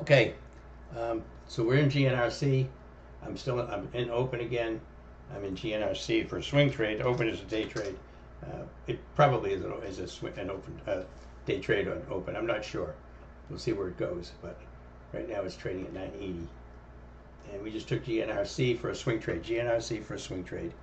Okay, so we're in GNRC. I'm in open again. I'm in GNRC for a swing trade. Open is a day trade. It probably is an open day trade on open. I'm not sure. We'll see where it goes. But right now it's trading at 980. And we just took GNRC for a swing trade. GNRC for a swing trade.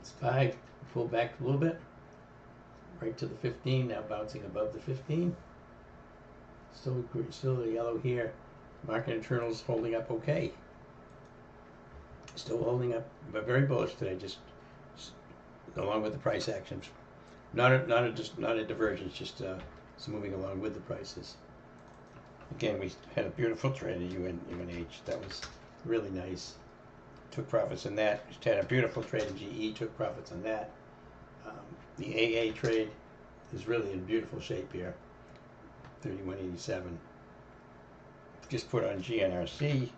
It's 5. Pull back a little bit. Right to the 15. Now bouncing above the 15. Still the yellow here. Market internals holding up okay. Still holding up, but very bullish today. Just along with the price actions. Not a divergence. Just moving along with the prices. Again, we had a beautiful trade at UNH. That was really nice. Took profits in that. Just had a beautiful trade in GE. Took profits on that. The AA trade is really in beautiful shape here. 3187. Just put on GNRC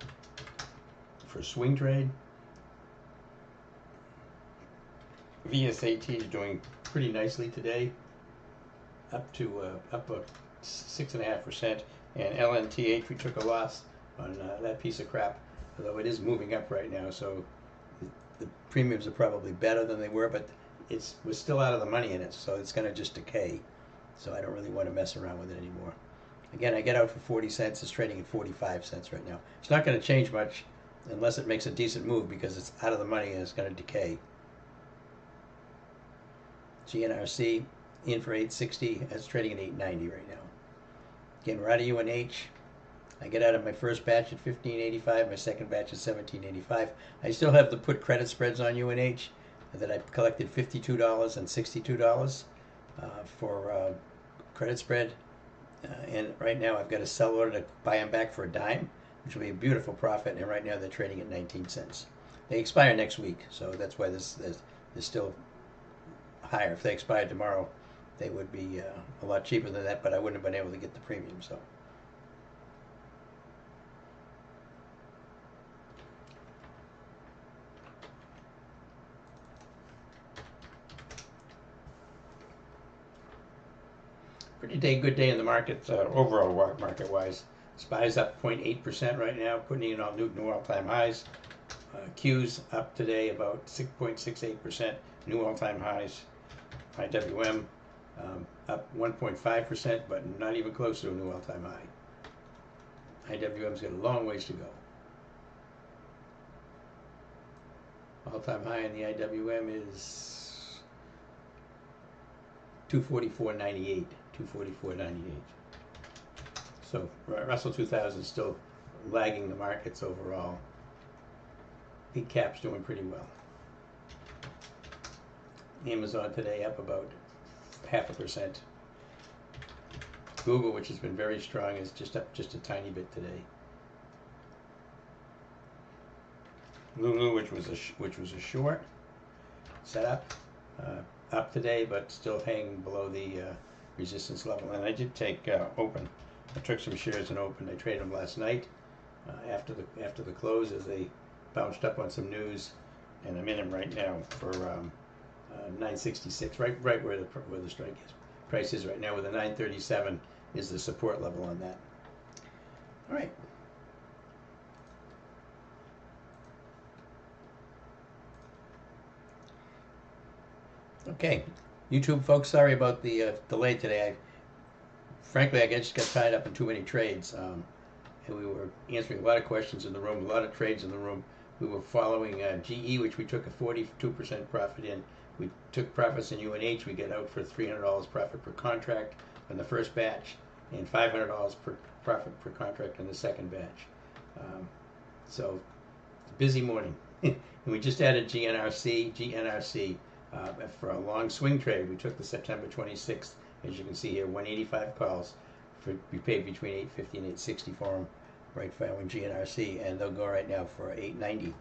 for a swing trade. VSAT is doing pretty nicely today, up 6.5%. And LNTH, we took a loss on that piece of crap, although it is moving up right now. So the premiums are probably better than they were, but we're still out of the money in it, so it's going to just decay. So I don't really want to mess around with it anymore. Again, I get out for 40 cents. It's trading at 45 cents right now. It's not going to change much unless it makes a decent move because it's out of the money and it's going to decay. GNRC in for 860. It's trading at 890 right now. Again, we're out of UNH. I get out of my first batch at 15.85. My second batch at 17.85. I still have the put credit spreads on UNH that I collected $52 and $62 for credit spread. And right now I've got a sell order to buy them back for a dime, which will be a beautiful profit. And right now they're trading at 19 cents. They expire next week, so that's why this is still higher. If they expired tomorrow, they would be a lot cheaper than that, but I wouldn't have been able to get the premium. So. pretty good day in the market, overall market-wise. SPY's up 0.8% right now, putting in all new all-time highs. Q's up today about 6.68%, new all-time highs. IWM up 1.5%, but not even close to a new all-time high. IWM's got a long ways to go. All-time high in the IWM is 244.98. 244.98. So Russell 2000 is still lagging the markets overall. Big cap's doing pretty well. Amazon today up about 0.5%. Google, which has been very strong, is just up just a tiny bit today. Lulu, which was a short setup, up today, but still hanging below the resistance level. And I did take open. I took some shares in open. I traded them last night after the close as they bounced up on some news, and I'm in them right now for 966, right where the strike is. Price is right now, with a 937 is the support level on that. All right. Okay, YouTube folks, sorry about the delay today. Frankly, I just got tied up in too many trades, and we were answering a lot of questions in the room, a lot of trades in the room. We were following GE, which we took a 42% profit in. We took profits in UNH. We get out for $300 profit per contract on the first batch, and $500 per profit per contract on the second batch. So, busy morning. And we just added GNRC. For a long swing trade, we took the September 26th, as you can see here, 185 calls. We paid between 850 and 860 for them, right following GNRC, and they'll go right now for 890.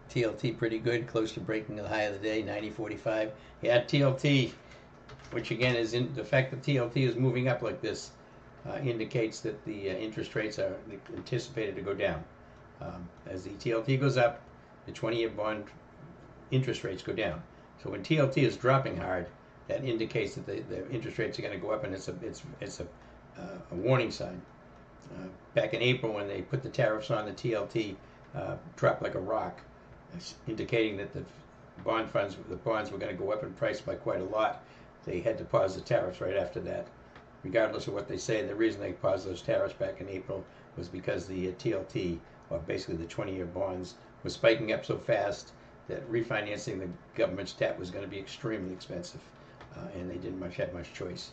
TLT pretty good, close to breaking the high of the day, 90.45. Yeah, TLT, which again is in the fact that TLT is moving up like this, indicates that the interest rates are anticipated to go down. As the TLT goes up, the 20-year bond interest rates go down. So when TLT is dropping hard, that indicates that the interest rates are going to go up, and it's a warning sign. Back in April, when they put the tariffs on, the TLT dropped like a rock, indicating that the bonds were going to go up in price by quite a lot. They had to pause the tariffs right after that. Regardless of what they say, the reason they paused those tariffs back in April was because the TLT, or basically the 20-year bonds, was spiking up so fast that refinancing the government's debt was going to be extremely expensive, and they didn't have much choice.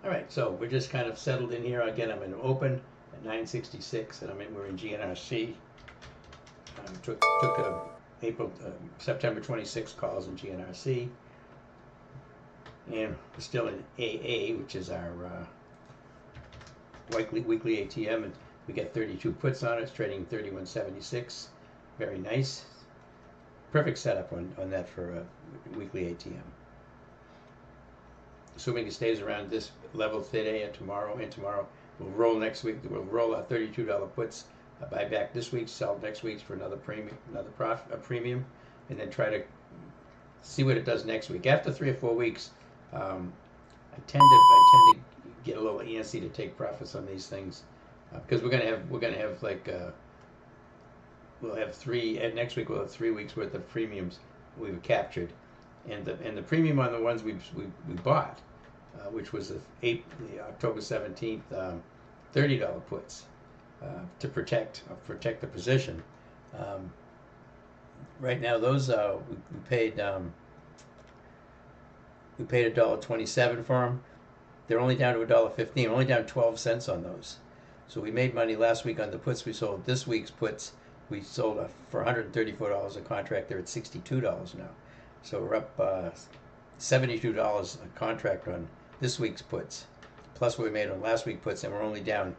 All right, so we're just kind of settled in here. Again, I'm in open at 966, and we're in GNRC. Took September 26 calls in GNRC, and we're still in AA, which is our weekly ATM, and we get 32 puts on it. It's trading 31.76. Very nice. Perfect setup on that for a weekly ATM. Assuming it stays around this level today and tomorrow, we'll roll next week. We'll roll out $32 puts. Buy back this week, sell next week for another premium, and then try to see what it does next week. After 3 or 4 weeks, I tend to get a little antsy to take profits on these things, because we're gonna have like we'll have next week we'll have 3 weeks worth of premiums we've captured, and the premium on the ones we bought, which was the October 17th $30 puts. To protect the position. Right now, those we paid $1.27 for them. They're only down to $1.15. Only down 12 cents on those. So we made money last week on the puts we sold. This week's puts we sold for $134 a contract. They're at $62 now. So we're up $72 a contract on this week's puts, plus what we made on last week's puts, and we're only down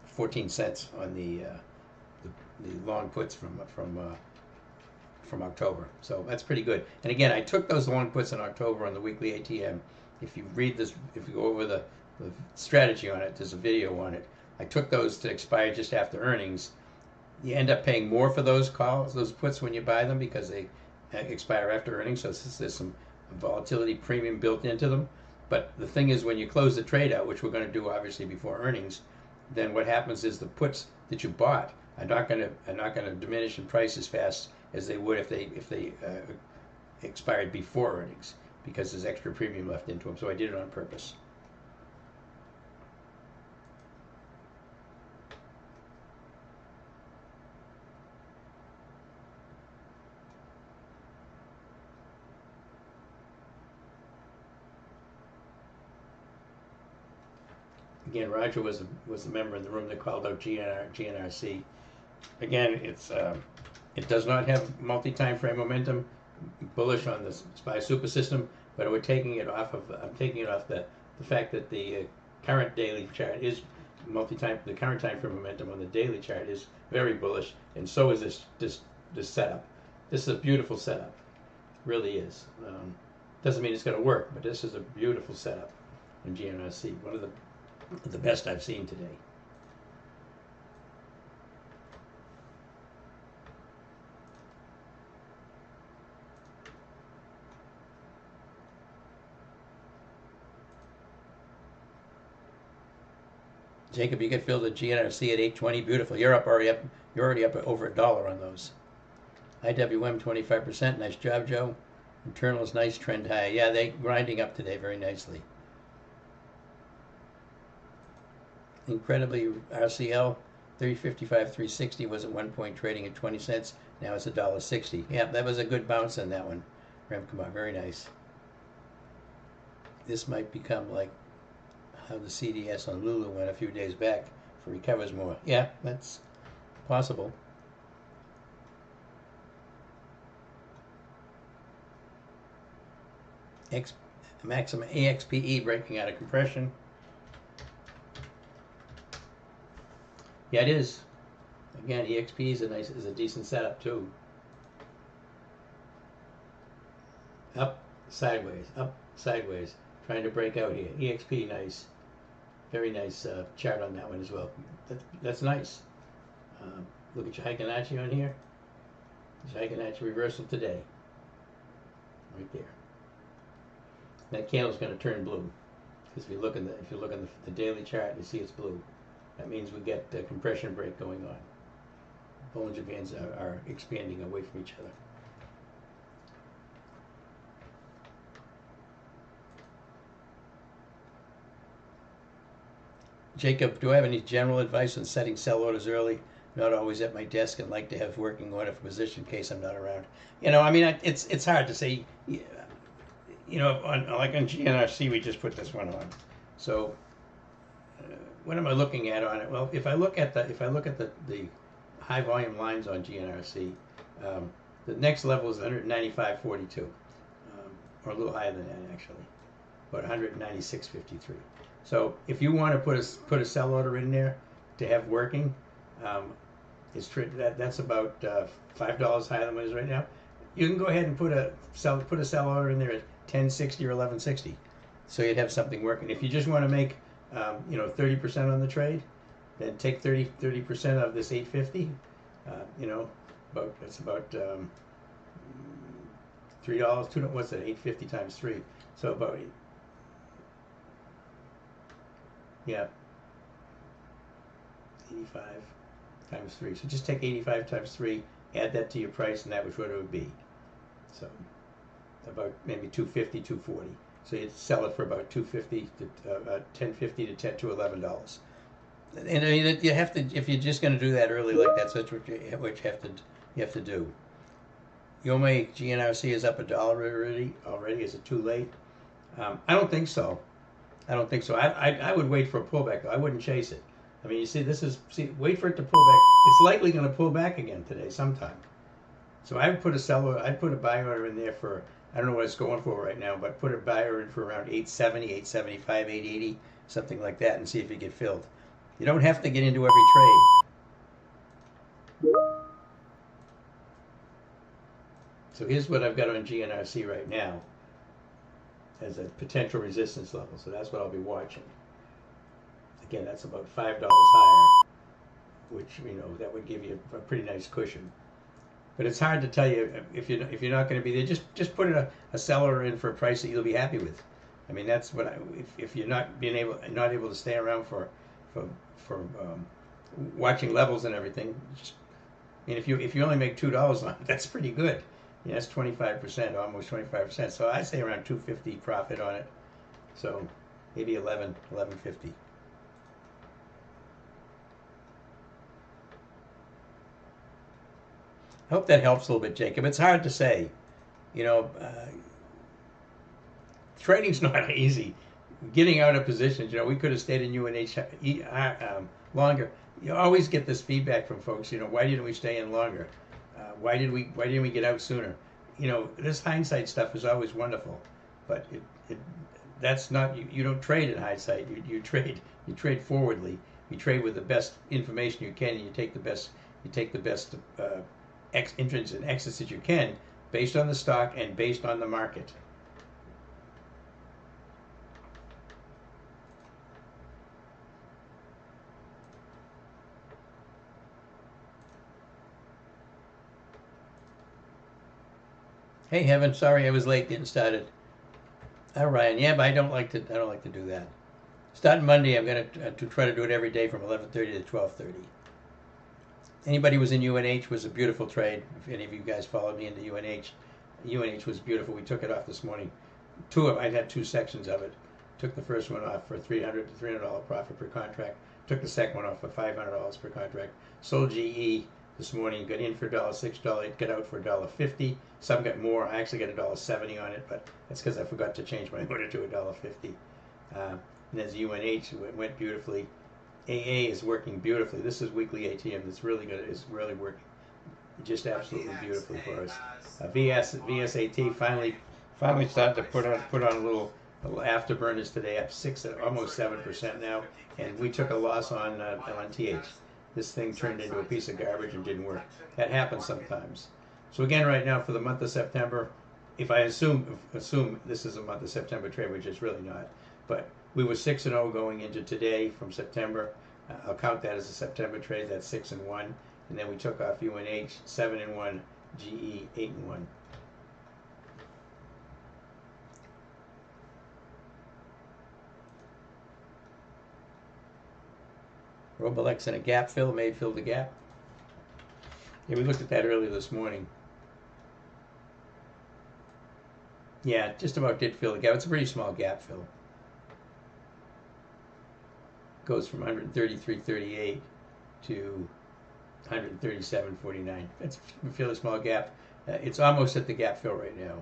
14 cents on the long puts from October. So that's pretty good. And again, I took those long puts in October on the weekly ATM, if you read this, if you go over the strategy on it, there's a video on it. I took those to expire just after earnings. You end up paying more for those calls, those puts when you buy them because they expire after earnings. So there's some volatility premium built into them. But the thing is, when you close the trade out, which we're going to do obviously before earnings, then what happens is the puts that you bought are not going to diminish in price as fast as they would if they expired before earnings, because there's extra premium left into them. So I did it on purpose. Again, Roger was a member in the room that called out GNRC. Again, it does not have multi-time frame momentum, bullish on the SPY super system, but we're taking it off of. I'm taking it off the fact that the current daily chart is multi-time. The current time frame momentum on the daily chart is very bullish, and so is this setup. This is a beautiful setup, really is. Doesn't mean it's going to work, but this is a beautiful setup in GNRC. One of the best I've seen today. Jacob, you get filled at GNRC at 820. Beautiful. You're already up at over $1 on those. IWM 25%. Nice job, Joe. Internal is nice. Trend high. Yeah, they grinding up today very nicely. Incredibly, RCL 355 360 was at one point trading at 20 cents. Now it's $1.60. Yeah, that was a good bounce on that one. Remkamar, very nice. This might become like how the CDS on Lulu went a few days back if it recovers more. Yeah, that's possible. Maximum AXPE breaking out of compression. Yeah, it is. Again, EXP is a decent setup too. Up, sideways, trying to break out here. EXP, nice, very nice chart on that one as well. That's nice. Look at your Fibonacci on here. Fibonacci reversal today, right there. That candle's going to turn blue because if you look in the daily chart, you see it's blue. That means we get a compression break going on. Bollinger Bands are expanding away from each other. Jacob, do I have any general advice on setting sell orders early? Not always at my desk and like to have working order for position in case I'm not around. You know, I mean, it's hard to say. You know, like on GNRC, we just put this one on. So what am I looking at on it? Well, if I look at the high volume lines on GNRC, the next level is 195.42, or a little higher than that actually, about 196.53. So if you want to put a sell order in there to have working, that's about $5 higher than what it is right now. You can go ahead and put a sell order in there at 10.60 or 11.60, so you'd have something working. If you just want to make 30% on the trade, then take 30% of this 850. That's about $3. What's that? 850 times 3. So about 85 times 3. So just take 85 times 3, add that to your price, and that was what it would be. So about maybe 250, 240. So you'd sell it for about 250 to 1050 to $11. And I mean, you have to, if you're just going to do that early like that, that's what you have to do. Yomei GNRC is up $1 already. Is it too late? I don't think so. I would wait for a pullback. I wouldn't chase it. I mean, you see, wait for it to pull back. It's likely going to pull back again today sometime. So I would put a buy order in there for, I don't know what it's going for right now, but put a buy order in for around 870, 875, 880, something like that, and see if you get filled. You don't have to get into every trade. So here's what I've got on GNRC right now. as a potential resistance level. So that's what I'll be watching. Again, that's about $5 higher, which, you know, that would give you a pretty nice cushion. But it's hard to tell you if you're not going to be there. Just put a seller in for a price that you'll be happy with. I mean, that's what if you're not able to stay around for watching levels and everything. Just, I mean, if you only make $2 on it, that's pretty good. Yeah, that's 25%, almost 25%. So I say around 250 profit on it. So maybe 11.50. I hope that helps a little bit, Jacob. It's hard to say. You know, trading's not easy. Getting out of positions, you know, we could have stayed in UNH longer. You always get this feedback from folks. You know, why didn't we stay in longer? Why didn't we get out sooner? You know, this hindsight stuff is always wonderful, but that's not you don't trade in hindsight. You trade forwardly. You trade with the best information you can, and you take the best entrance and exits that you can based on the stock and based on the market. Hey, Heaven, sorry I was late getting started. Ryan, yeah, but I don't like to do that. Starting Monday, I'm going to try to do it every day from 11:30 to 12:30. Anybody who was in UNH was a beautiful trade. If any of you guys followed me into UNH was beautiful. We took it off this morning. I had two sections of it. Took the first one off for $300 profit per contract. Took the second one off for $500 per contract. Sold GE this morning. Got in for $6, got out for $1.50. Some got more. I actually got $1.70 on it, but that's because I forgot to change my order to $1.50. And as UNH went beautifully. AA is working beautifully. This is weekly ATM. That's really good. It's really working just absolutely beautifully for us. VSAT finally started to put on a little afterburners today, up almost 7% now, and we took a loss on TH. This thing turned into a piece of garbage and didn't work. That happens sometimes. So again, right now for the month of September, if I assume this is a month of September trade, which it's really not, but we were 6-0 going into today from September. I'll count that as a September trade. That's 6-1, and then we took off UNH 7-1, GE 8-1. Robalex in a gap fill, may fill the gap. Yeah, we looked at that earlier this morning. Yeah, just about did fill the gap. It's a pretty small gap fill. Goes from 133.38 to 137.49. That's a fairly small gap. It's almost at the gap fill right now.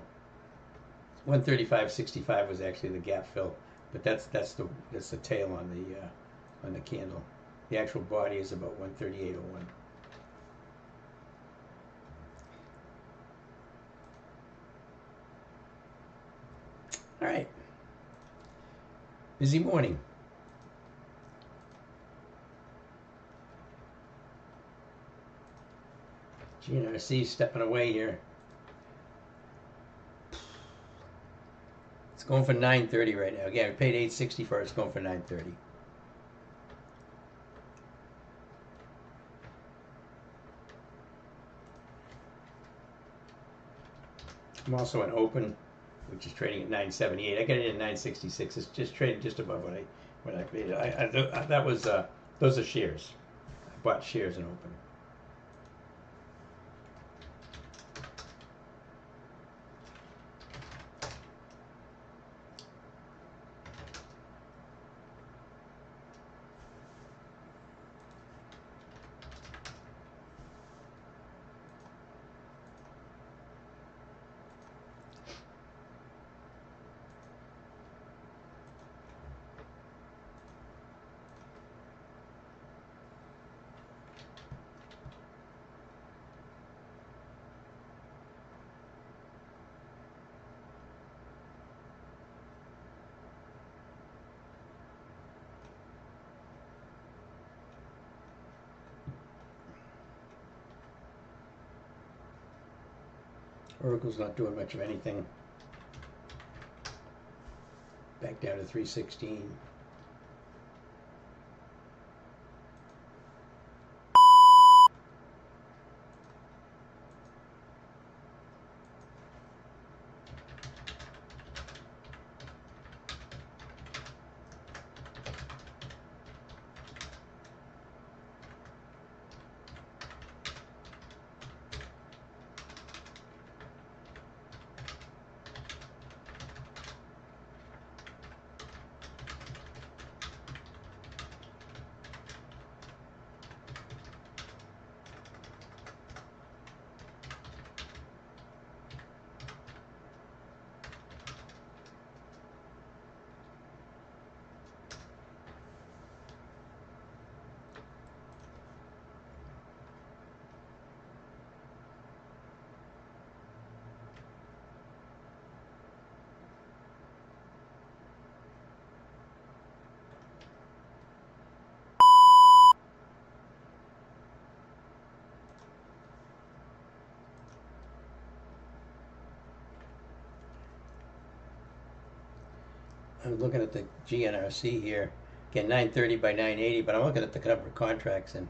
135.65 was actually the gap fill, but that's the tail on the candle. The actual body is about 138.01. All right. Busy morning. GNRC stepping away here. It's going for 930 right now. Again, we paid 860 for it. It's going for 930. I'm also an open, which is trading at 978. I got it in 966. It's just trading just above what I paid. That was those are shares. I bought shares in open. Oracle's not doing much of anything. back down to 316. I'm looking at the GNRC here. Again, 930 by 980, but I'm looking at the number of contracts, and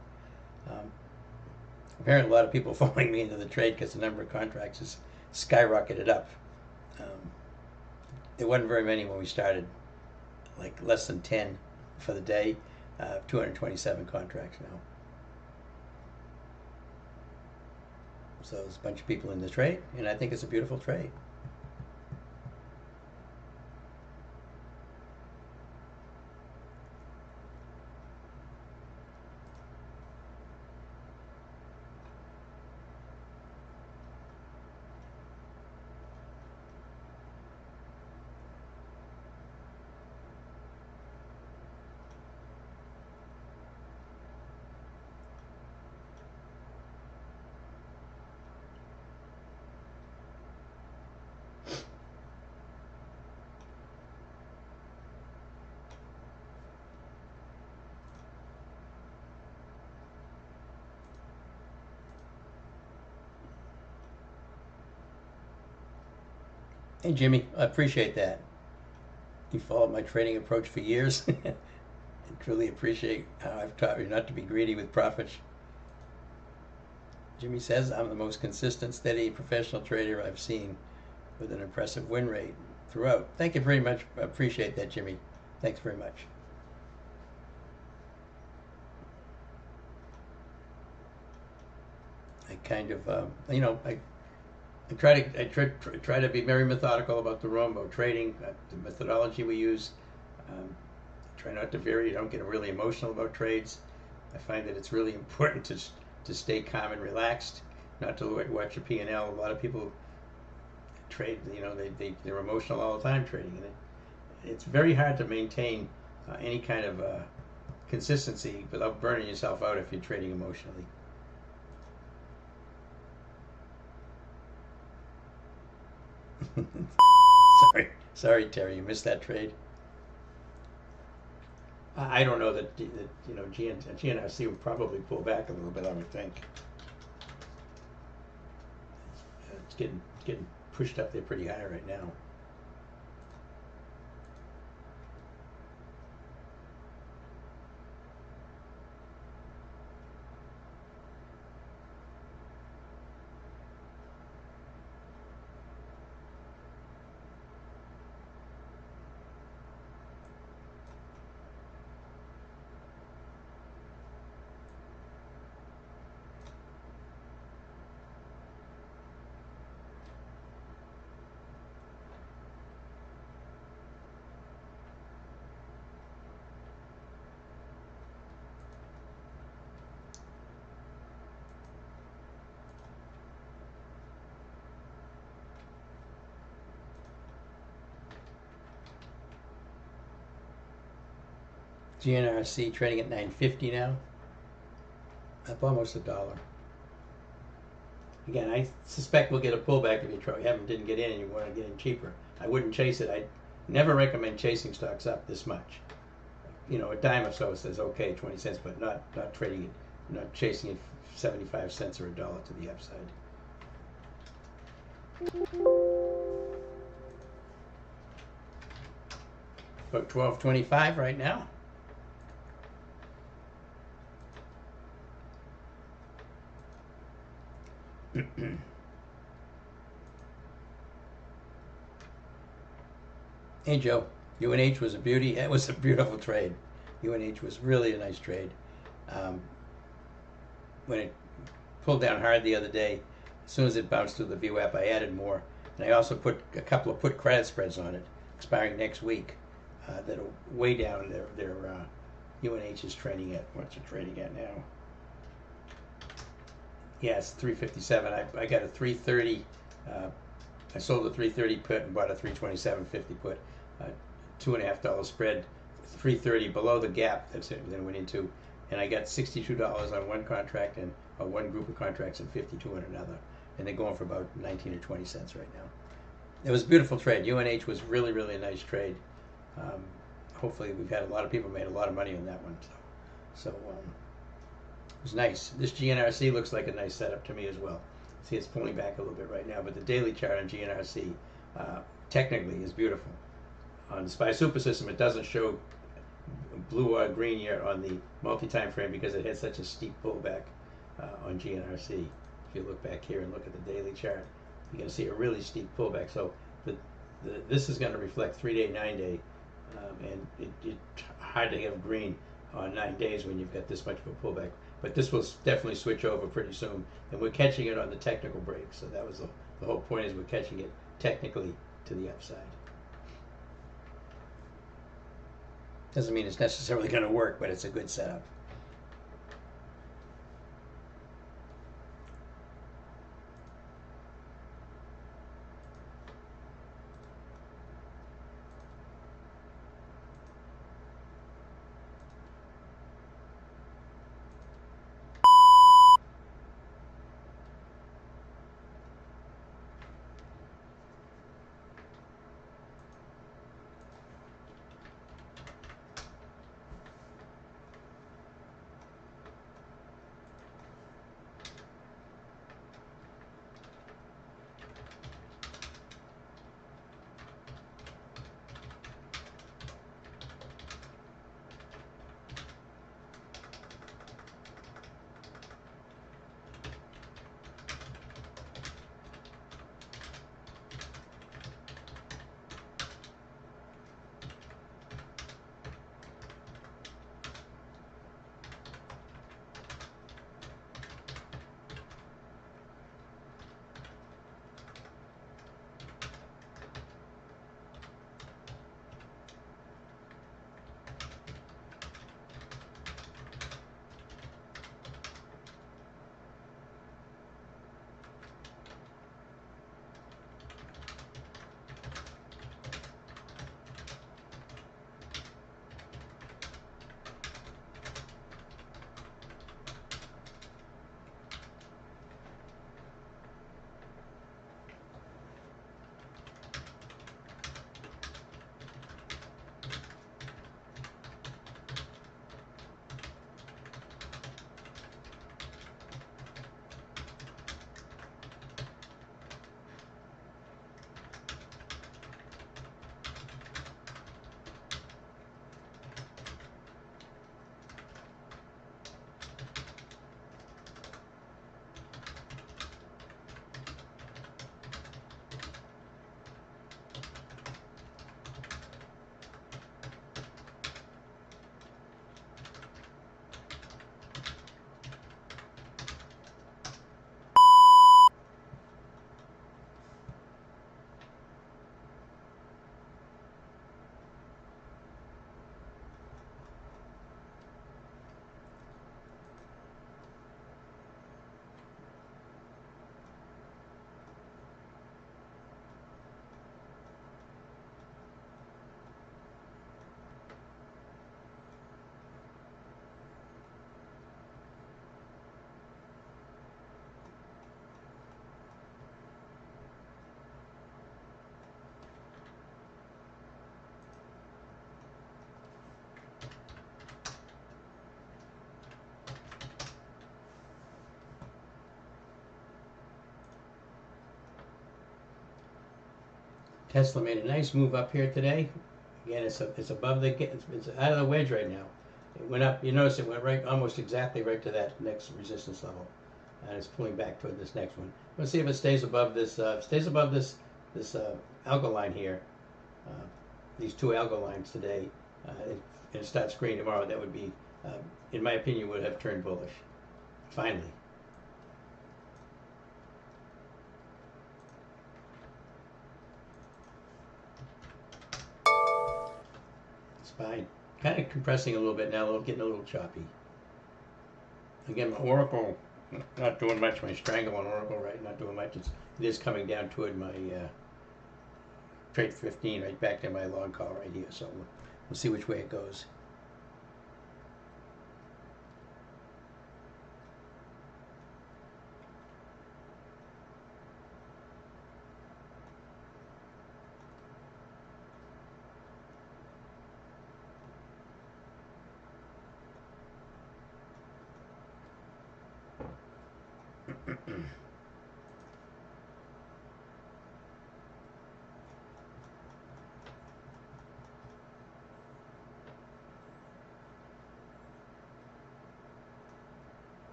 apparently a lot of people following me into the trade because the number of contracts has skyrocketed up. There wasn't very many when we started, like less than 10 for the day. 227 contracts now. So there's a bunch of people in the trade, and I think it's a beautiful trade. Hey Jimmy, I appreciate that. You followed my trading approach for years. I truly appreciate how I've taught you not to be greedy with profits. Jimmy says, I'm the most consistent, steady, professional trader I've seen with an impressive win rate throughout. Thank you very much. I appreciate that, Jimmy. Thanks very much. I kind of, I try to be very methodical about the room, about trading, the methodology we use. Try not to vary. Don't get really emotional about trades. I find that it's really important to stay calm and relaxed, not to watch a P&L. A lot of people trade, they're emotional all the time trading, and it's very hard to maintain any kind of consistency without burning yourself out if you're trading emotionally. Sorry, Terry, you missed that trade. I don't know that GNRC will probably pull back a little bit. I would think it's getting pushed up there pretty high right now. GNRC trading at 950 now, up almost $1. Again, I suspect we'll get a pullback if you didn't get in and you want to get in cheaper. I wouldn't chase it. I never recommend chasing stocks up this much. A dime or so says okay, 20 cents, but not trading it, not chasing it 75 cents or $1 to the upside. About 12.25 right now. Hey Joe, UNH was a beauty. It was a beautiful trade. UNH was really a nice trade. Um, when it pulled down hard the other day, as soon as it bounced through the VWAP, I added more, and I also put a couple of put credit spreads on it, expiring next week. That'll way down their UNH is trading at, what's it trading at now? Yeah, it's 357. I got a 330. I sold a 330 put and bought a 327.50 put. $2.50 spread, 330 below the gap that's it. Then went into, and I got $62 on one contract and one group of contracts and 52 on another, and they're going for about 19 or 20 cents right now. It was a beautiful trade. UNH was really, really a nice trade. Hopefully, we've had a lot of people made a lot of money on that one. So it was nice. This GNRC looks like a nice setup to me as well. See, it's pulling back a little bit right now, but the daily chart on GNRC technically is beautiful. On the SPY Super System, it doesn't show blue or green yet on the multi-time frame because it had such a steep pullback on GNRC. If you look back here and look at the daily chart, you're going to see a really steep pullback. So this is going to reflect 3-day, 9-day, and it's hard to have green on 9 days when you've got this much of a pullback. But this will definitely switch over pretty soon, and we're catching it on the technical break. So that was the whole point, is we're catching it technically to the upside. Doesn't mean it's necessarily going to work, but it's a good setup. Tesla made a nice move up here today. Again, it's above the it's out of the wedge right now. It went up. You notice it went right, almost exactly right to that next resistance level, and it's pulling back toward this next one. Let's see if it stays above this. This algo line here. Uh, these two algo lines today. It starts green tomorrow. That would be, in my opinion, would have turned bullish. Finally. It's fine. Kind of compressing a little bit now, getting a little choppy. Again, my Oracle, not doing much. My strangle on Oracle, right, not doing much. It is coming down toward my trade 15, right back to my long call right here. So we'll see which way it goes.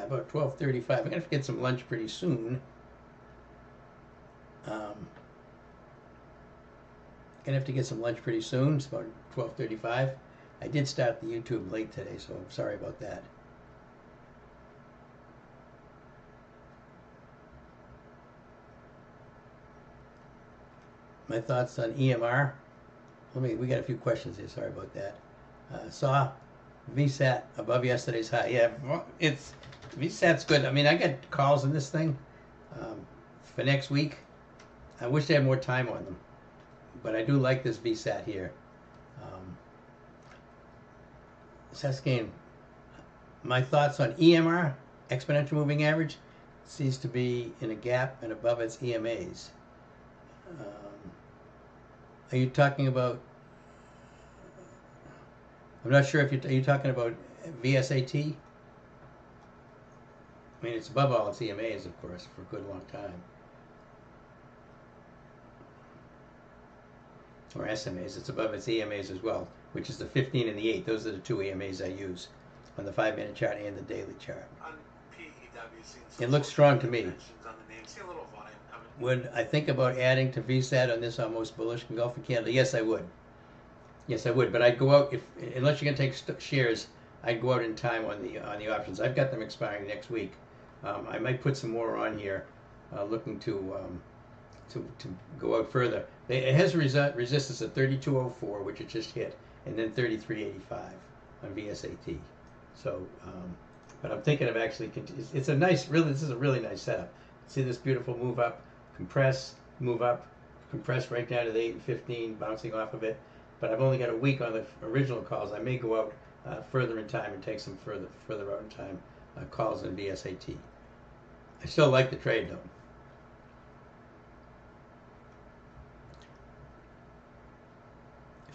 About 12:35. I'm gonna have to get some lunch pretty soon. Gonna have to get some lunch pretty soon. It's about 12:35. I did start the YouTube late today, so I'm sorry about that. My thoughts on EMR. We got a few questions here. Sorry about that. Saw VSAT above yesterday's high. Yeah, it's VSAT's good. I mean, I get calls in this thing for next week. I wish they had more time on them, but I do like this VSAT here. Saskin, my thoughts on EMR, exponential moving average, seems to be in a gap and above its EMAs. Are you talking about? I'm not sure if are you talking about VSAT. I mean, it's above all its EMAs, of course, for a good long time. Or SMAs, it's above its EMAs as well, which is the 15 and the 8. Those are the two EMAs I use on the 5-minute chart and the daily chart. It looks strong to me. Would I think about adding to VSAT on this almost bullish engulfing candle? Yes, I would. Yes, I would. But I'd go out unless you're going to take shares. I'd go out in time on the options. I've got them expiring next week. I might put some more on here, looking to go out further. It has resistance at 32.04, which it just hit, and then 33.85 on VSAT. So, but I'm thinking of actually. It's a nice, really. This is a really nice setup. See this beautiful move up, compress, move up, compress right down to the 8 and 15, bouncing off of it. But I've only got a week on the original calls. I may go out further in time and take some further out in time calls in VSAT. I still like the trade though.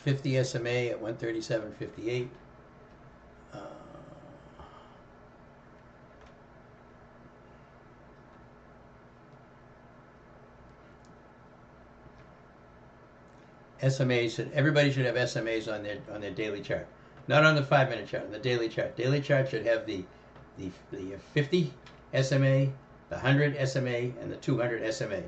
$50 SMA at 137.58. SMAs, everybody should have SMAs on their daily chart. Not on the 5-minute chart, on the daily chart. Daily chart should have the 50 SMA, the 100 SMA, and the 200 SMA.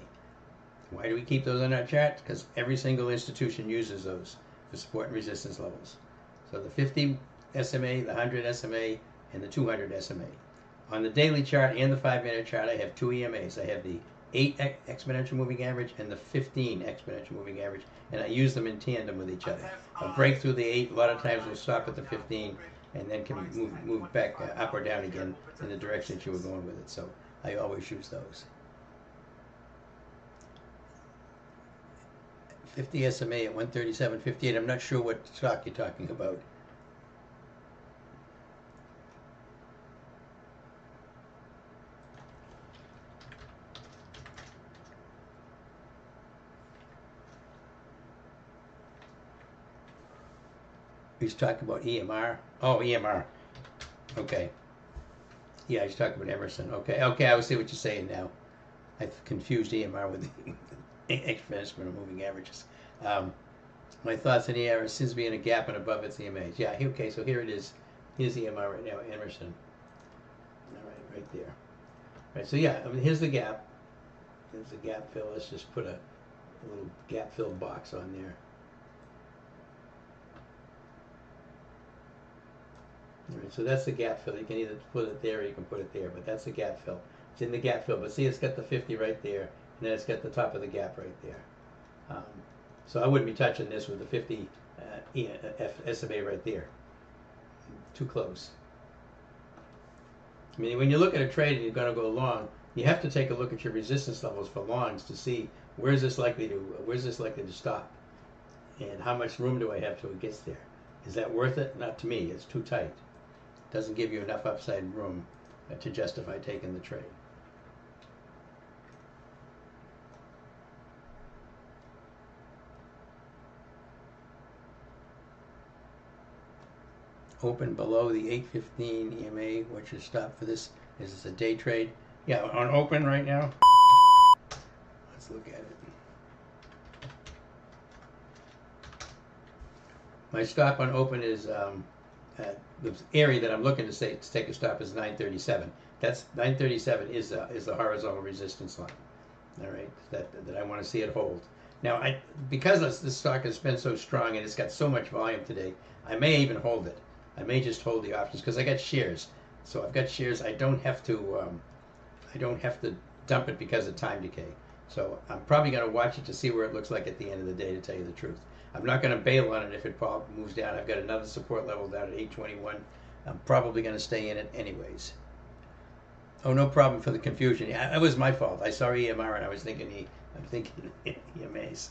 Why do we keep those on our chart? Because every single institution uses those for support and resistance levels. So the 50 SMA, the 100 SMA, and the 200 SMA. On the daily chart and the 5-minute chart, I have two EMAs. I have the 8 exponential moving average and the 15 exponential moving average, and I use them in tandem with each other. I'll break through the 8. A lot of times we'll stop at the 15 and then can move back up or down again in the direction that you were going with it. So I always use those. 50 SMA at 137.58. I'm not sure what stock you're talking about. He's talking about EMR. Oh, EMR. Okay. Yeah, he's talking about Emerson. Okay, I see what you're saying now. I've confused EMR with exponential moving averages. My thoughts on EMR seems to be in a gap and above its EMAs. Yeah, okay, so here it is. Here's EMR right now, Emerson. All right, right there. All right, so yeah, I mean, here's the gap. There's the gap fill. Let's just put a little gap fill box on there. All right, so that's the gap fill. You can either put it there or you can put it there, but that's the gap fill. It's in the gap fill, but see, it's got the 50 right there, and then it's got the top of the gap right there. So I wouldn't be touching this with the 50 SMA right there. Too close. I mean, when you look at a trade and you're going to go long, you have to take a look at your resistance levels for longs to see where's this likely to stop, and how much room do I have till it gets there. Is that worth it? Not to me. It's too tight. Doesn't give you enough upside room to justify taking the trade. Open below the 815 EMA, which is stop for this. Is this a day trade? Yeah, on open right now. Let's look at it. My stop on open is the area that I'm looking to take a stop is 937. That's 937 is the horizontal resistance line. All right, that I want to see it hold. Now, because this stock has been so strong and it's got so much volume today, I may even hold it. I may just hold the options because I got shares. So I've got shares. I don't have to dump it because of time decay. So I'm probably going to watch it to see where it looks like at the end of the day, to tell you the truth. I'm not going to bail on it if it moves down. I've got another support level down at 821. I'm probably going to stay in it anyways. Oh, no problem for the confusion. It was my fault. I saw EMR and I was thinking I'm thinking EMAs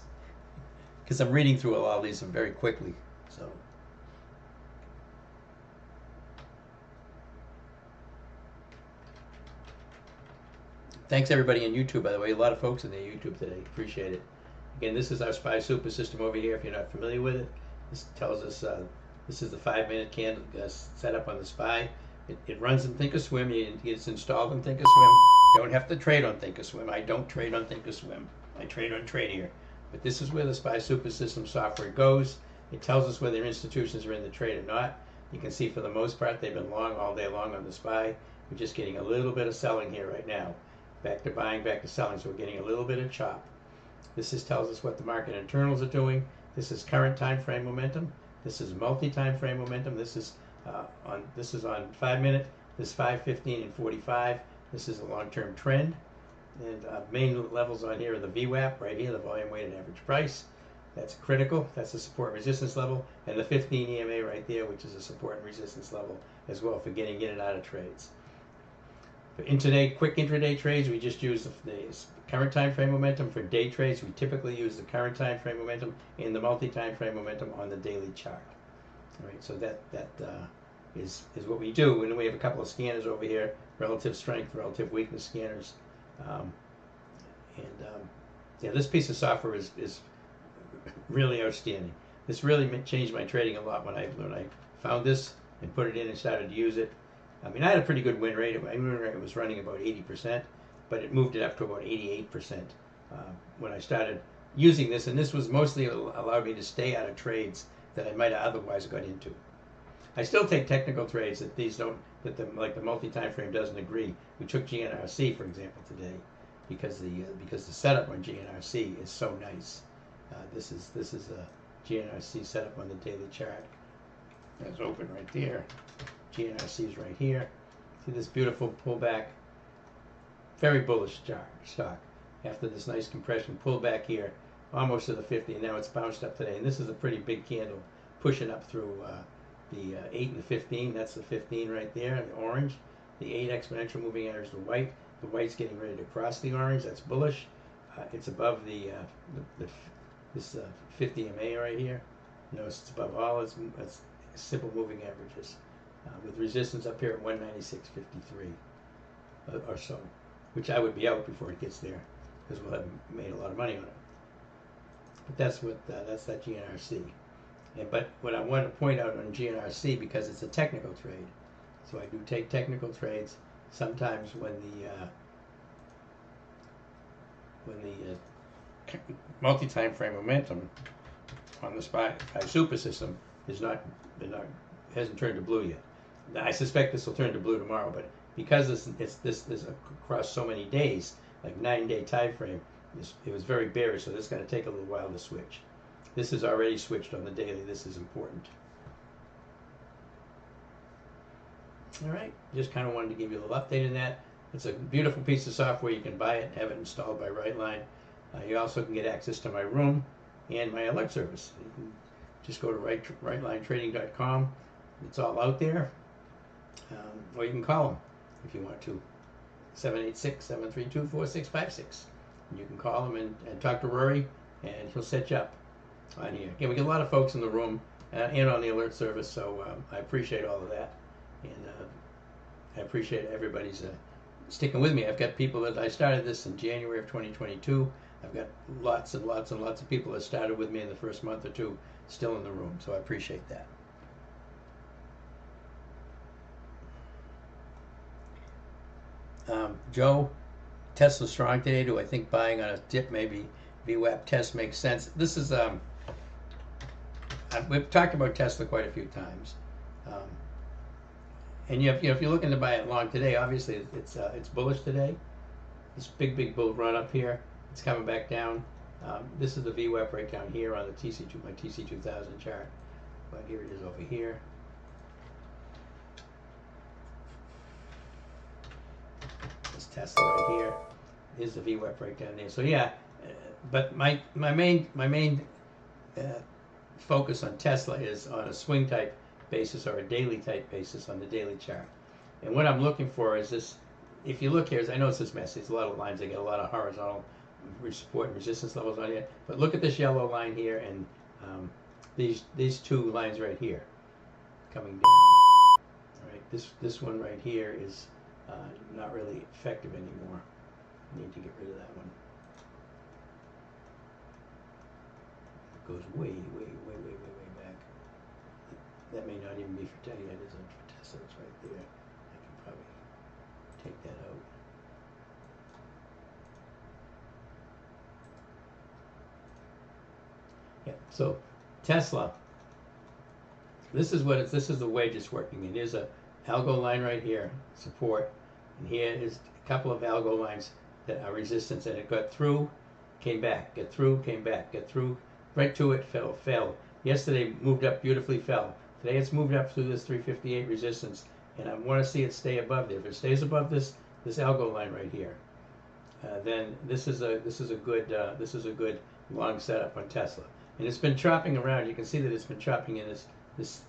because I'm reading through all these very quickly. So Thanks everybody on YouTube, by the way. A lot of folks in their YouTube today. Appreciate it. Again, this is our SPY super system over here. If you're not familiar with it, this tells us this is the 5-minute candle setup on the SPY. It runs in Thinkorswim. It's installed in Thinkorswim. Don't have to trade on Thinkorswim. I don't trade on Thinkorswim. I trade on Tradier. But this is where the SPY super system software goes. It tells us whether institutions are in the trade or not. You can see for the most part they've been long all day long on the SPY. We're just getting a little bit of selling here right now. Back to buying, back to selling. So we're getting a little bit of chop. This tells us what the market internals are doing. This is current time frame momentum. This is multi-time frame momentum. This is on 5-minute. This 5, 15, and 45. This is a long-term trend. And main levels on here are the VWAP right here, the volume weighted average price. That's critical. That's the support and resistance level. And the 15 EMA right there, which is a support and resistance level as well for getting in and out of trades. For intraday, quick intraday trades, we just use the current time frame momentum. For day trades, we typically use the current time frame momentum and the multi-time frame momentum on the daily chart. All right, so that is what we do. And we have a couple of scanners over here, relative strength, relative weakness scanners. Yeah, this piece of software is really outstanding. This really changed my trading a lot when I found this and put it in and started to use it. I mean, I had a pretty good win rate. My win rate was running about 80%, but it moved it up to about 88% when I started using this. And this was mostly allowed me to stay out of trades that I might have otherwise got into. I still take technical trades that like the multi-time frame doesn't agree. We took GNRC for example today because the setup on GNRC is so nice. This is a GNRC setup on the daily chart. It's open right there. GNRC is right here. See this beautiful pullback. Very bullish stock. After this nice compression pullback here, almost to the 50, and now it's bounced up today. And this is a pretty big candle pushing up through the 8 and the 15. That's the 15 right there, the orange. The 8 exponential moving average, the white. The white's getting ready to cross the orange. That's bullish. It's above this 50 MA right here. Notice it's above all its simple moving averages, with resistance up here at 196.53 or so, which I would be out before it gets there because we'll have made a lot of money on it. But that's that GNRC. But what I want to point out on GNRC, because it's a technical trade, so I do take technical trades sometimes when the multi-time frame momentum on the SPY super system hasn't turned to blue yet. Now, I suspect this will turn to blue tomorrow, but because this across so many days, like 9-day time frame, it was very bearish, so this is going to take a little while to switch. This is already switched on the daily. This is important. All right, just kind of wanted to give you a little update on that. It's a beautiful piece of software. You can buy it and have it installed by Rightline. You also can get access to my room and my alert service. You can just go to rightlinetrading.com. It's all out there. Or you can call them if you want to. 786-732-4656. You can call him and talk to Rory, and he'll set you up on here. Again, we get a lot of folks in the room and on the alert service, so I appreciate all of that. And I appreciate everybody's sticking with me. I've got people that I started this in January of 2022. I've got lots and lots and lots of people that started with me in the first month or two still in the room, so I appreciate that. Joe, Tesla strong today. Do I think buying on a dip, maybe VWAP test makes sense? This is we've talked about Tesla quite a few times, and if you're looking to buy it long today, obviously it's bullish today. This big bull run up here. It's coming back down. This is the VWAP right down here on the my TC2000 chart. But here it is over here. This Tesla right here. Here's the VWAP right down there. So yeah, but my main focus on Tesla is on a swing type basis or a daily type basis on the daily chart. And what I'm looking for is this. If you look here, I know it's this messy. It's a lot of lines. I get a lot of horizontal support and resistance levels on here. But look at this yellow line here and these two lines right here coming down. All right, this one right here is not really effective anymore. Need to get rid of that one. It goes way back. That may not even be for Teddy. That isn't for Tesla. It's right there. I can probably take that out. Yeah. So Tesla. This is the wedge it's working in. Here's a algo line right here, support, and here is a couple of algo lines that are resistance, and it got through, came back, get through, came back, get through, right to it, fell. Yesterday moved up beautifully, fell. Today it's moved up through this 358 resistance, and I want to see it stay above there. If it stays above this algo line right here, then this is a good long setup on Tesla. And it's been chopping around. You can see that it's been chopping in this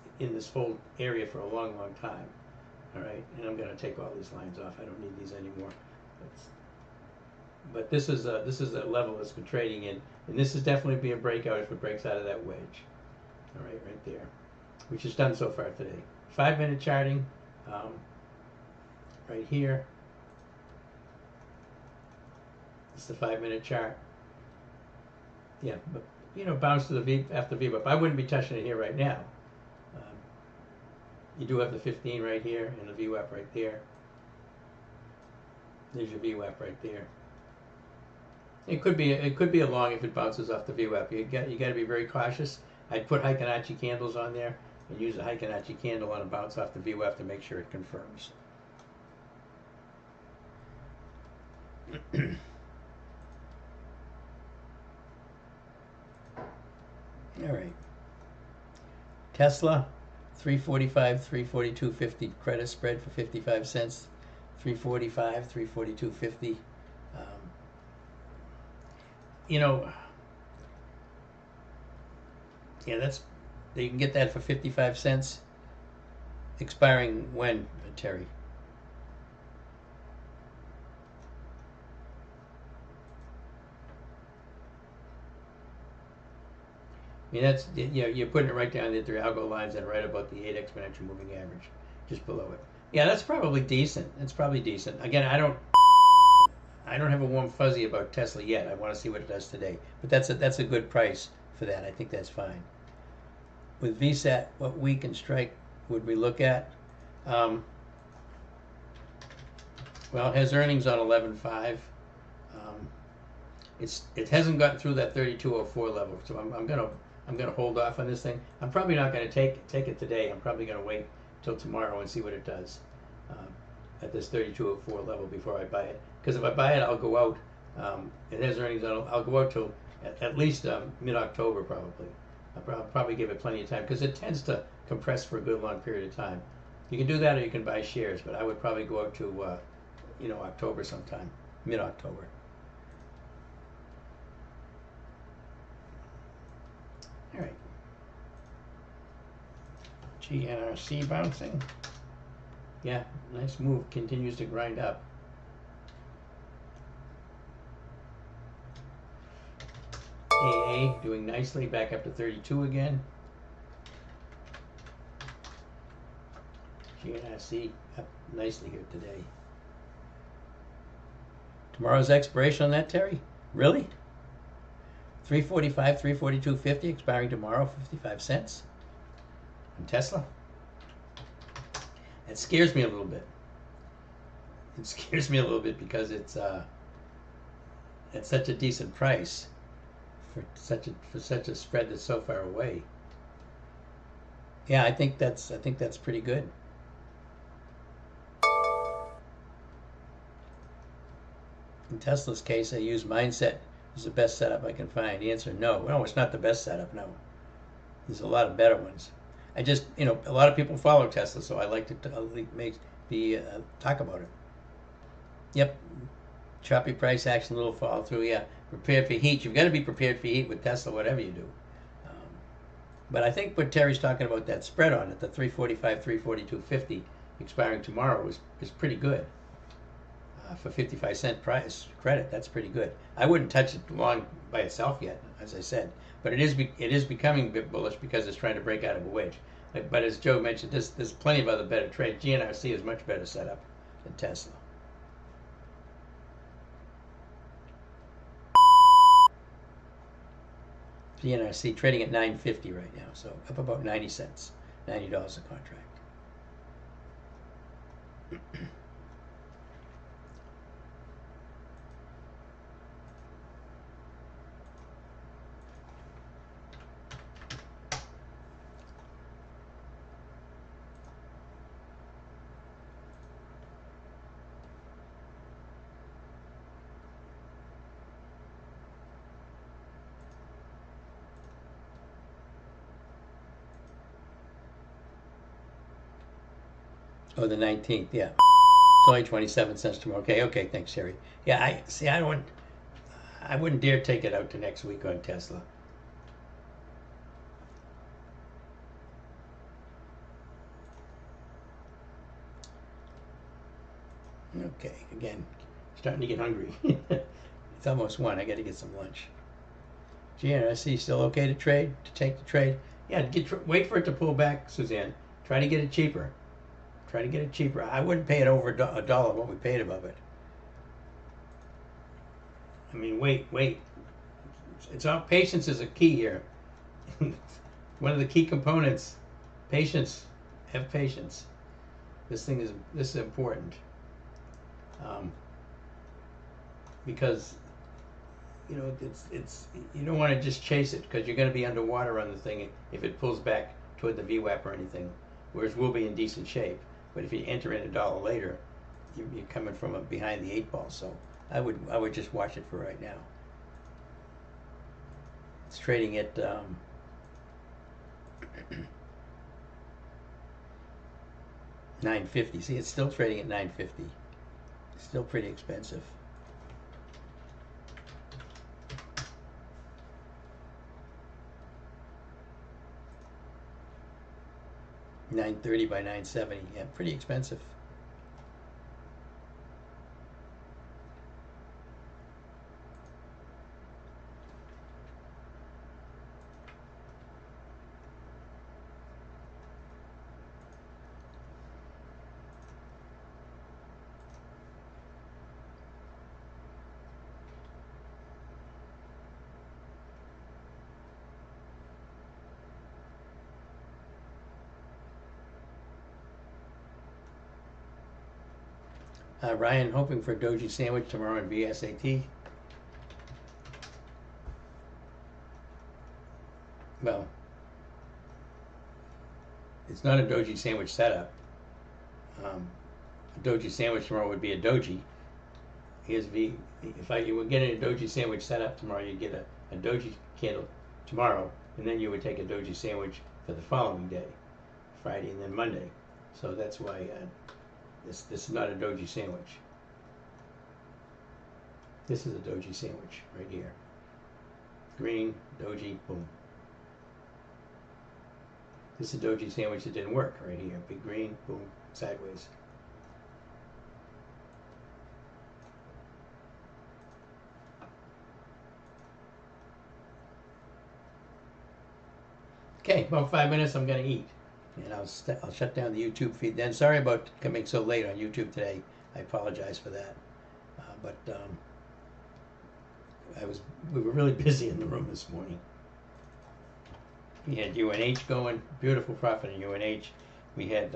whole area for a long time. All right, and I'm going to take all these lines off. I don't need these anymore. But this is a level that's been trading in, and this is definitely be a breakout if it breaks out of that wedge. All right there, which is done so far today. 5-minute charting, right here. It's the 5-minute chart. Yeah, but bounce to the V after VWAP. I wouldn't be touching it here right now. You do have the 15 right here and the VWAP right there. There's your VWAP right there. It could be a long if it bounces off the VWAP. You got to be very cautious. I'd put Hypothetical candles on there and use a Hypothetical candle on a bounce off the VWAP to make sure it confirms. All right. Tesla, 345, 342.50 credit spread for 55 cents. 345, 342.50. Yeah, you can get that for 55 cents. Expiring when, Terry? I mean, you're putting it right down there, 3 algo lines and right about the 8 exponential moving average, just below it. Yeah, that's probably decent. It's probably decent. Again, I don't have a warm fuzzy about Tesla yet. I want to see what it does today, but that's a good price for that. I think that's fine. With VSAT, what week and strike would we look at? Well, it has earnings on 11.5. It hasn't gotten through that 3204 level, so I'm gonna hold off on this thing. I'm probably not gonna take it today. I'm probably gonna wait till tomorrow and see what it does at this 3204 level before I buy it. Because if I buy it, I'll go out. It has earnings on. I'll go out till at least mid-October probably. I'll probably give it plenty of time because it tends to compress for a good long period of time. You can do that or you can buy shares, but I would probably go out to October sometime, mid-October. All right. GNRC bouncing. Yeah, nice move. Continues to grind up. AA doing nicely, back up to 32 again. GNRC up nicely here today. Tomorrow's expiration on that, Terry? Really? 345, 342.50 expiring tomorrow, 55 cents. On Tesla? That scares me a little bit. It scares me a little bit because it's at such a decent price for such a spread that's so far away. Yeah, I think that's pretty good. In Tesla's case, I use mindset as the best setup I can find. The answer, no. No, it's not the best setup, no. There's a lot of better ones. I just, a lot of people follow Tesla, so I like to talk about it. Yep. Choppy price action, little fall through, yeah. Prepared for heat. You've got to be prepared for heat with Tesla, whatever you do. But I think what Terry's talking about, that spread on it, the 345, 342.50 expiring tomorrow is pretty good. For 55 cent price credit, that's pretty good. I wouldn't touch it long by itself yet, as I said, but it is becoming a bit bullish because it's trying to break out of a wedge. But as Joe mentioned, there's plenty of other better trades. GNRC is much better set up than Tesla. GNRC trading at 9.50 right now, so up about 90 cents, $90 a contract. Oh, the 19th, yeah. It's only 27 cents tomorrow. Okay, thanks, Sherry. Yeah, I wouldn't dare take it out to next week on Tesla. Okay, again, starting to get hungry. It's almost 1. I got to get some lunch. GNRC still okay to trade? To take the trade? Yeah, wait for it to pull back, Suzanne. Try to get it cheaper. Try to get it cheaper. I wouldn't pay it over a dollar what we paid above it. I mean, wait. It's all patience is a key here. One of the key components. Patience. Have patience. This is important. Because it's you don't want to just chase it because you're going to be underwater on the thing if it pulls back toward the VWAP or anything. Whereas we'll be in decent shape. But if you enter in a dollar later, you're coming from behind the 8 ball. So I would just watch it for right now. It's trading at 9.50. See, it's still trading at 9.50. Still pretty expensive. $9.30 by $9.70. Yeah, pretty expensive. Ryan hoping for a doji sandwich tomorrow in VSAT. Well, it's not a doji sandwich setup. A doji sandwich tomorrow would be a doji. If you were getting a doji sandwich setup tomorrow, you'd get a doji candle tomorrow, and then you would take a doji sandwich for the following day, Friday and then Monday. So that's why this is not a doji sandwich. This is a doji sandwich right here. Green, doji, boom. This is a doji sandwich that didn't work right here. Big green, boom, sideways. Okay, about 5 minutes I'm going to eat. And I'll shut down the YouTube feed then. Sorry about coming so late on YouTube today. I apologize for that. We were really busy in the room this morning. We had UNH going, beautiful profit in UNH. We had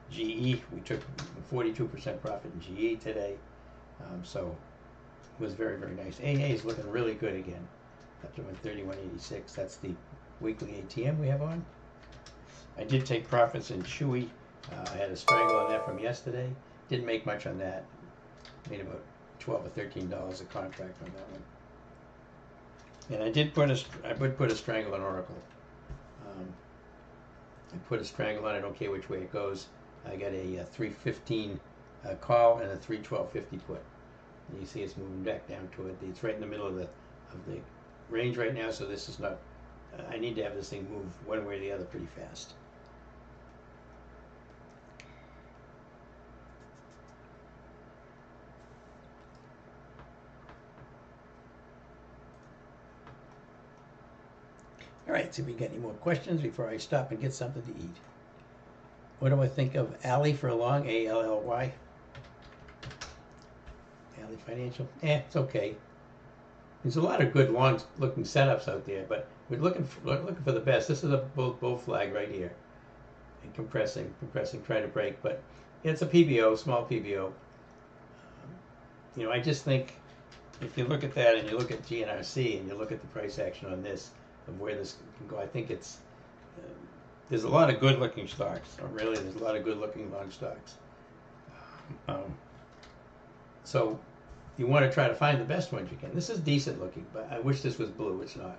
GE. We took 42% profit in GE today. So it was very, very nice. AA is looking really good again. Up to 131.86. That's the weekly ATM we have on. I did take profits in Chewy. I had a strangle on that from yesterday. Didn't make much on that. Made about $12 or $13 a contract on that one. And I would put a strangle on Oracle. I put a strangle on. I don't care which way it goes. I got a 315 call and a 312.50 put. And you see it's moving back down to it. It's right in the middle of the range right now. So this is not. I need to have this thing move one way or the other pretty fast. All right, see if we get any more questions before I stop and get something to eat. What do I think of Ally for long? A-L-L-Y. Ally Financial. It's okay. There's a lot of good long-looking setups out there, but we're looking for the best. This is a bull flag right here, and compressing, trying to break, but it's a PBO, small PBO. I just think if you look at that and you look at GNRC and you look at the price action on this of where this can go, I think it's there's a lot of good looking stocks. Really, there's a lot of good looking long stocks. So you want to try to find the best ones you can. This is decent looking, but I wish this was blue. It's not.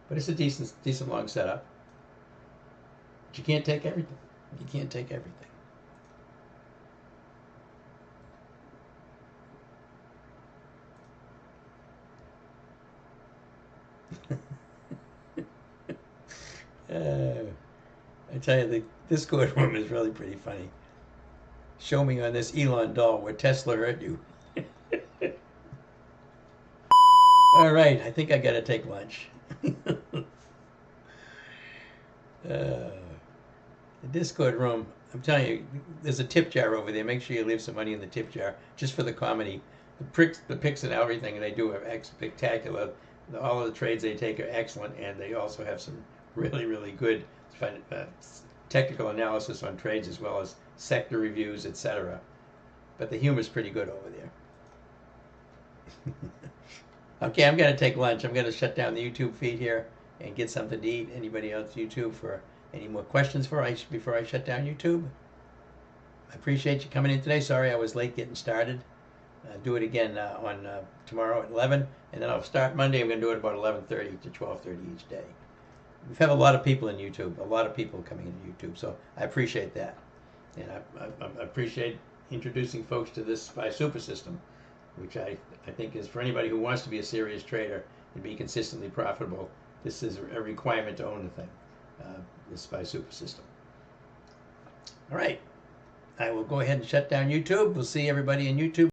But it's a decent long setup. But you can't take everything. You can't take everything. I tell you, the Discord room is really pretty funny. Show me on this Elon doll where Tesla hurt you. All right, I think I got to take lunch. The Discord room, I'm telling you, there's a tip jar over there. Make sure you leave some money in the tip jar just for the comedy. The picks and everything they do are spectacular. All of the trades they take are excellent, and they also have some really, really good technical analysis on trades as well as sector reviews, etc. But the humor's pretty good over there. Okay, I'm going to take lunch. I'm going to shut down the YouTube feed here and get something to eat. Anybody else YouTube for any more questions before I shut down YouTube? I appreciate you coming in today. Sorry I was late getting started. Do it again on tomorrow at 11, and then I'll start Monday. I'm going to do it about 11:30 to 12:30 each day. We've had a lot of people in YouTube, a lot of people coming into YouTube, so I appreciate that. And I appreciate introducing folks to this SPY super system, which I think is for anybody who wants to be a serious trader and be consistently profitable. This is a requirement to own the thing, this SPY super system. All right, I will go ahead and shut down YouTube. We'll see everybody in YouTube.